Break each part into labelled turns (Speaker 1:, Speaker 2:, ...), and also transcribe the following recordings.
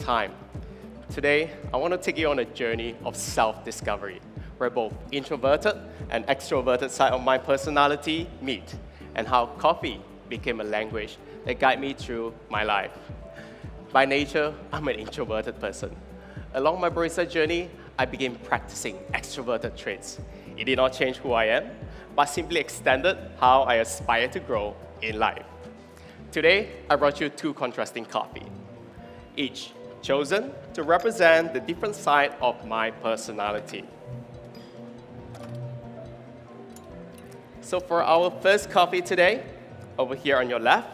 Speaker 1: time. Today, I want to take you on a journey of self-discovery, where both introverted and extroverted side of my personality meet, and how coffee became a language that guides me through my life. By nature, I'm an introverted person. Along my barista journey, I began practicing extroverted traits. It did not change who I am, but simply extended how I aspire to grow in life. Today, I brought you two contrasting coffee, each chosen to represent the different side of my personality. So for our first coffee today, over here on your left,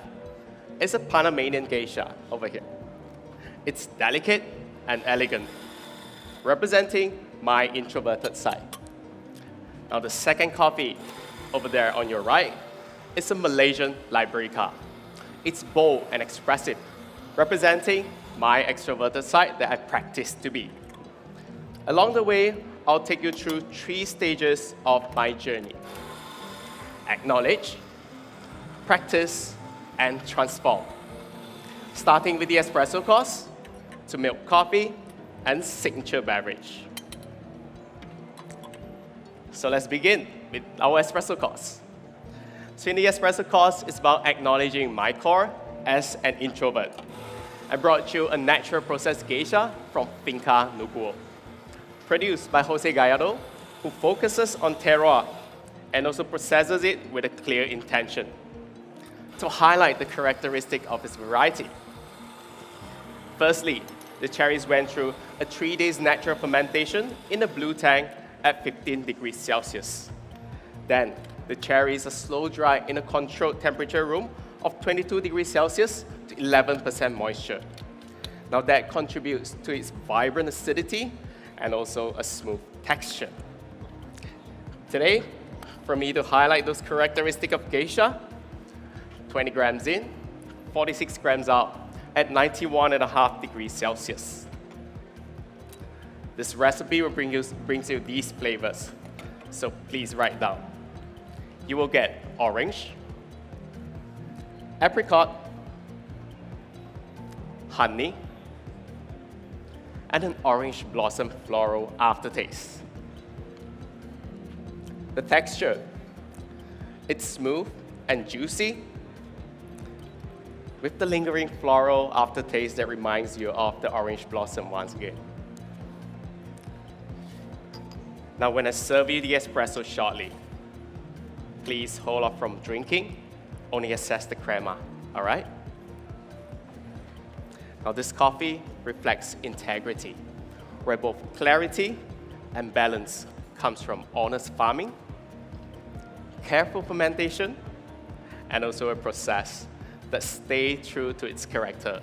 Speaker 1: is a Panamanian geisha over here. It's delicate and elegant, representing my introverted side. Now the second coffee over there on your right is a Malaysian Liberica. It's bold and expressive, representing my extroverted side that I practice to be. Along the way, I'll take you through 3 stages of my journey: acknowledge, practice, and transform. Starting with the espresso course, to milk coffee, and signature beverage. So let's begin with our espresso course. So in the espresso course, it's about acknowledging my core as an introvert. I brought you a natural processed geisha from Finca Nuguo, produced by Jose Gallardo, who focuses on terroir and also processes it with a clear intention to highlight the characteristic of its variety. Firstly, the cherries went through a 3 days natural fermentation in a blue tank at 15 degrees Celsius. Then, the cherries are slow dried in a controlled temperature room of 22 degrees Celsius to 11% moisture. Now that contributes to its vibrant acidity and also a smooth texture. Today, for me to highlight those characteristics of geisha, 20 grams in, 46 grams out, at 91.5 degrees Celsius. This recipe will brings you these flavors, so please write down. You will get orange, apricot, honey, and an orange blossom floral aftertaste. The texture, it's smooth and juicy, with the lingering floral aftertaste that reminds you of the orange blossom once again. Now, when I serve you the espresso shortly, please hold off from drinking, only assess the crema, all right? Now, this coffee reflects integrity, where both clarity and balance comes from honest farming, careful fermentation, and also a process that stay true to its character.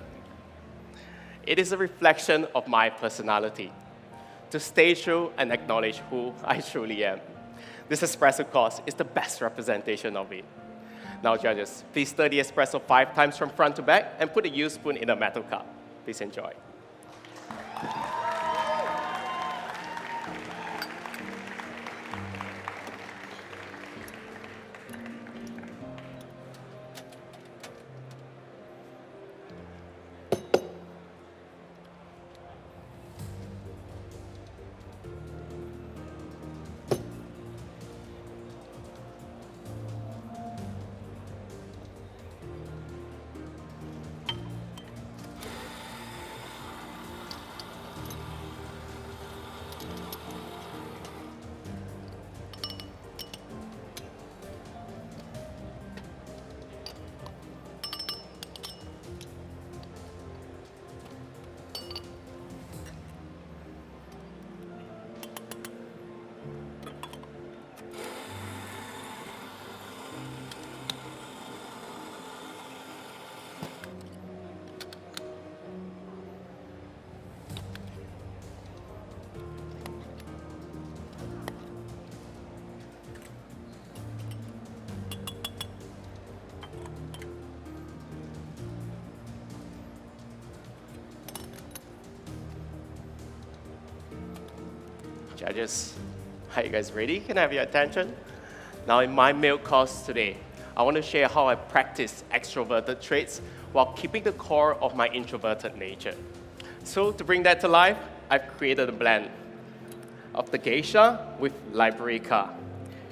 Speaker 1: It is a reflection of my personality, to stay true and acknowledge who I truly am. This espresso course is the best representation of it. Now judges, please stir the espresso 5 times from front to back and put a used spoon in a metal cup. Please enjoy. Judges, are you guys ready? Can I have your attention? Now in my milk course today, I want to share how I practice extroverted traits while keeping the core of my introverted nature. So to bring that to life, I've created a blend of the geisha with Liberica,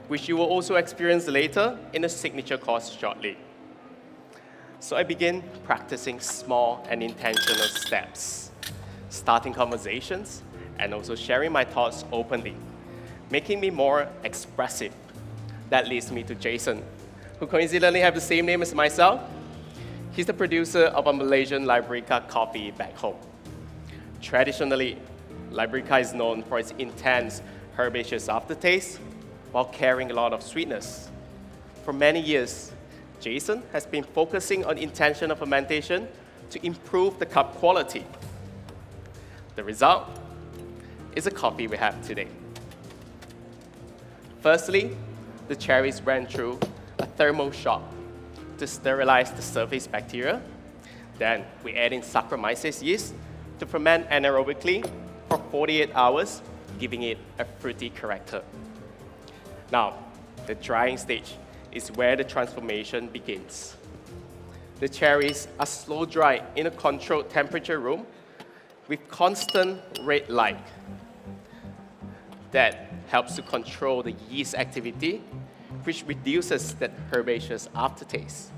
Speaker 1: which you will also experience later in the signature course shortly. So I begin practicing small and intentional steps, starting conversations, and also sharing my thoughts openly, making me more expressive. That leads me to Jason, who coincidentally have the same name as myself. He's the producer of a Malaysian Liberica coffee back home. Traditionally, Liberica is known for its intense herbaceous aftertaste while carrying a lot of sweetness. For many years, Jason has been focusing on intentional fermentation to improve the cup quality. The result is the coffee we have today. Firstly, the cherries ran through a thermal shock to sterilize the surface bacteria. Then we add in Saccharomyces yeast to ferment anaerobically for 48 hours, giving it a fruity character. Now, the drying stage is where the transformation begins. The cherries are slow dried in a controlled temperature room with constant red light. That helps to control the yeast activity, which reduces that herbaceous aftertaste.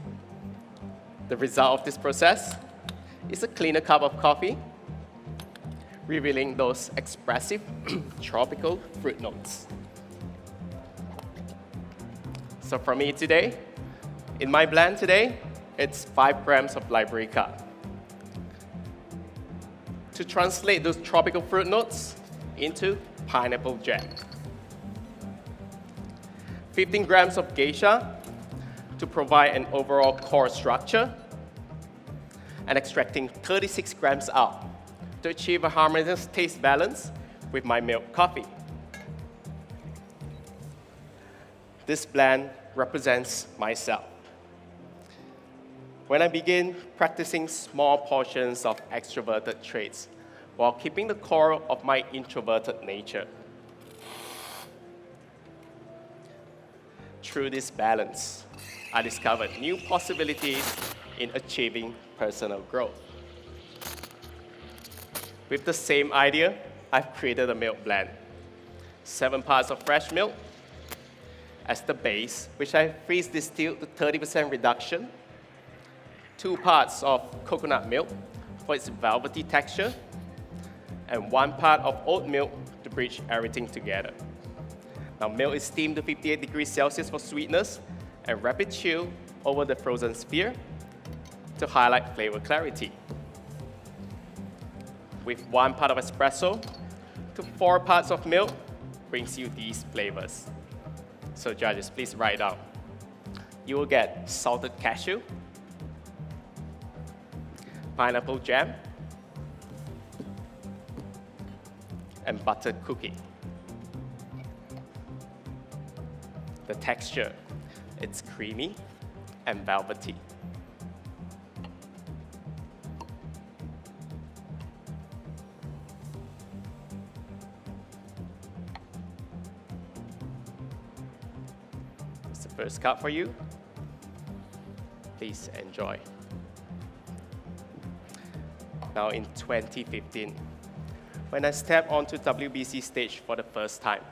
Speaker 1: The result of this process is a cleaner cup of coffee, revealing those expressive tropical fruit notes. So for me today, in my blend today, it's 5 grams of Liberica. To translate those tropical fruit notes into pineapple jam. 15 grams of geisha to provide an overall core structure, and extracting 36 grams out to achieve a harmonious taste balance with my milk coffee. This blend represents myself. When I begin practicing small portions of extroverted traits while keeping the core of my introverted nature. Through this balance, I discovered new possibilities in achieving personal growth. With the same idea, I've created a milk blend. 7 parts of fresh milk as the base, which I freeze distilled to 30% reduction. 2 parts of coconut milk for its velvety texture, and 1 part of oat milk to bridge everything together. Now, milk is steamed to 58 degrees Celsius for sweetness and rapid chill over the frozen sphere to highlight flavor clarity. With 1 part of espresso to 4 parts of milk brings you these flavors. So judges, please write down. You will get salted cashew, pineapple jam, and buttered cookie. The texture, it's creamy and velvety. It's the first cup for you. Please enjoy. Now in 2015, when I stepped onto WBC stage for the first time,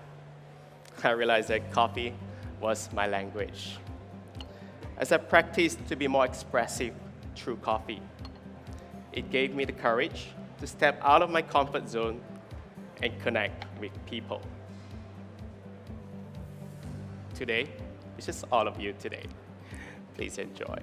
Speaker 1: I realized that coffee was my language. As I practiced to be more expressive through coffee, it gave me the courage to step out of my comfort zone and connect with people. Today, it's just all of you today. Please enjoy.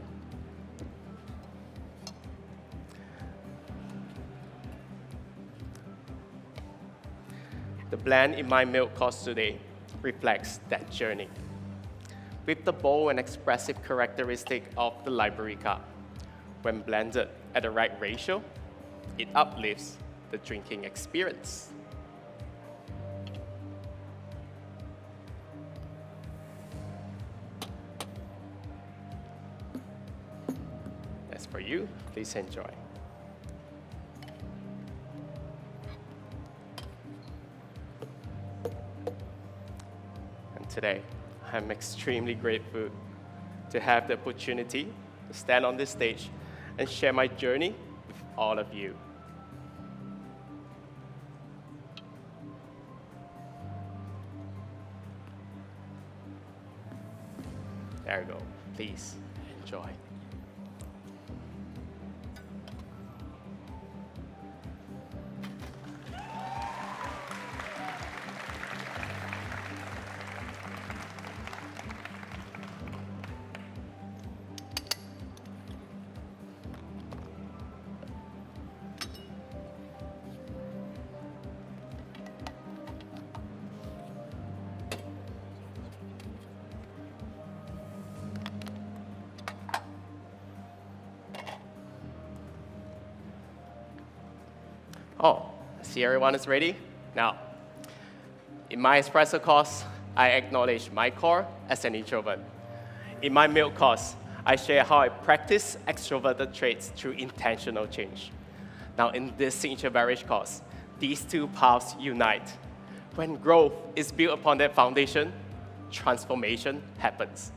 Speaker 1: The blend in my milk course today reflects that journey. With the bold and expressive characteristic of the Liberica, when blended at the right ratio, it uplifts the drinking experience. As for you, please enjoy. And today, I'm extremely grateful to have the opportunity to stand on this stage and share my journey with all of you. Please enjoy. Oh, see everyone is ready? Now, in my espresso course, I acknowledge my core as an introvert. In my milk course, I share how I practice extroverted traits through intentional change. Now, in this signature beverage course, these two paths unite. When growth is built upon that foundation, transformation happens.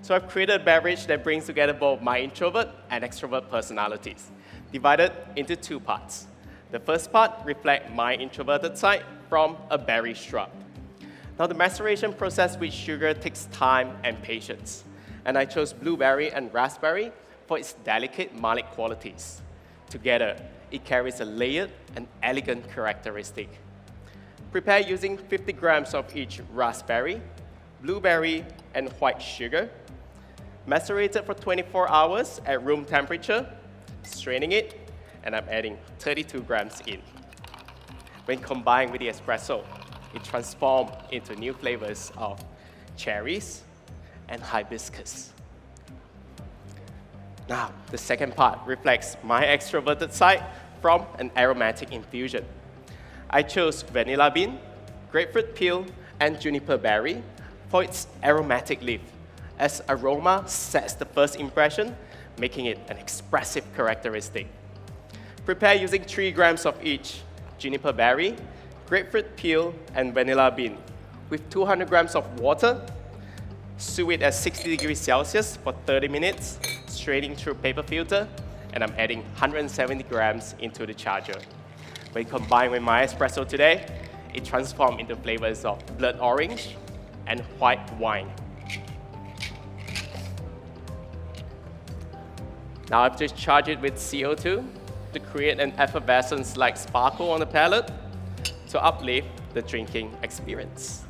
Speaker 1: So I've created a beverage that brings together both my introvert and extrovert personalities, divided into two parts. The first part reflects my introverted side from a berry shrub. Now, the maceration process with sugar takes time and patience, and I chose blueberry and raspberry for its delicate malic qualities. Together, it carries a layered and elegant characteristic. Prepare using 50 grams of each raspberry, blueberry, and white sugar. Macerated for 24 hours at room temperature, straining it, and I'm adding 32 grams in. When combined with the espresso, it transforms into new flavors of cherries and hibiscus. Now, the second part reflects my extroverted side from an aromatic infusion. I chose vanilla bean, grapefruit peel, and juniper berry for its aromatic leaf, as aroma sets the first impression, making it an expressive characteristic. Prepare using 3 grams of each juniper berry, grapefruit peel, and vanilla bean with 200 grams of water. Stew it at 60 degrees Celsius for 30 minutes, straining through paper filter, and I'm adding 170 grams into the charger. When combined with my espresso today, it transforms into flavors of blood orange and white wine. Now I've just charged it with CO2 to create an effervescence-like sparkle on the palate to uplift the drinking experience.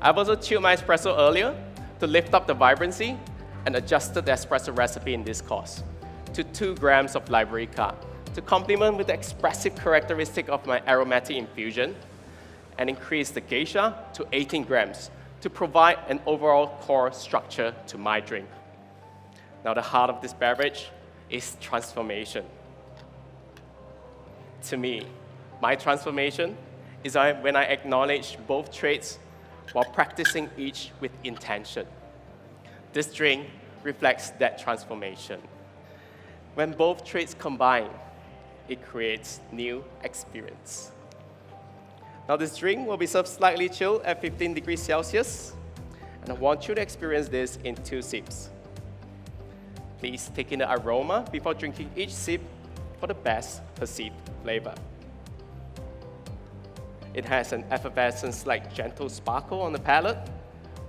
Speaker 1: I've also chilled my espresso earlier to lift up the vibrancy and adjusted the espresso recipe in this course to 2 grams of Liberica to complement with the expressive characteristic of my aromatic infusion and increase the geisha to 18 grams to provide an overall core structure to my drink. Now, the heart of this beverage is transformation. To me, my transformation is when I acknowledge both traits while practicing each with intention. This drink reflects that transformation. When both traits combine, it creates new experience. Now, this drink will be served slightly chilled at 15 degrees Celsius, and I want you to experience this in 2 sips. Please take in the aroma before drinking each sip for the best perceived flavor. It has an effervescence-like gentle sparkle on the palate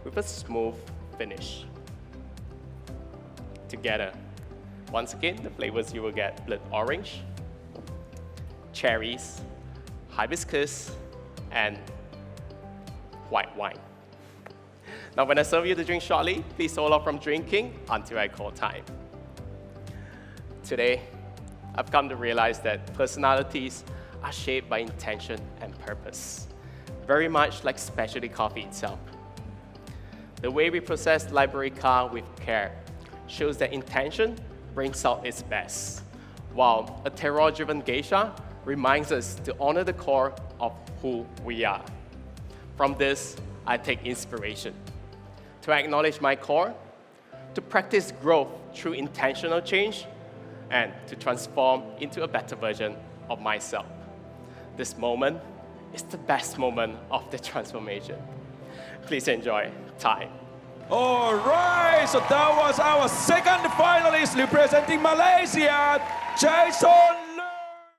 Speaker 1: with a smooth finish. Together, once again, the flavors you will get: blood orange, cherries, hibiscus, and white wine. Now, when I serve you the drink shortly, please hold off from drinking until I call time. Today, I've come to realize that personalities are shaped by intention and purpose, very much like specialty coffee itself. The way we process Liberica with care shows that intention brings out its best, while a terroir-driven geisha reminds us to honor the core of who we are. From this, I take inspiration to acknowledge my core, to practice growth through intentional change, and to transform into a better version of myself. This moment is the best moment of the transformation. Please enjoy time.
Speaker 2: All right, so that was our second finalist representing Malaysia, Jason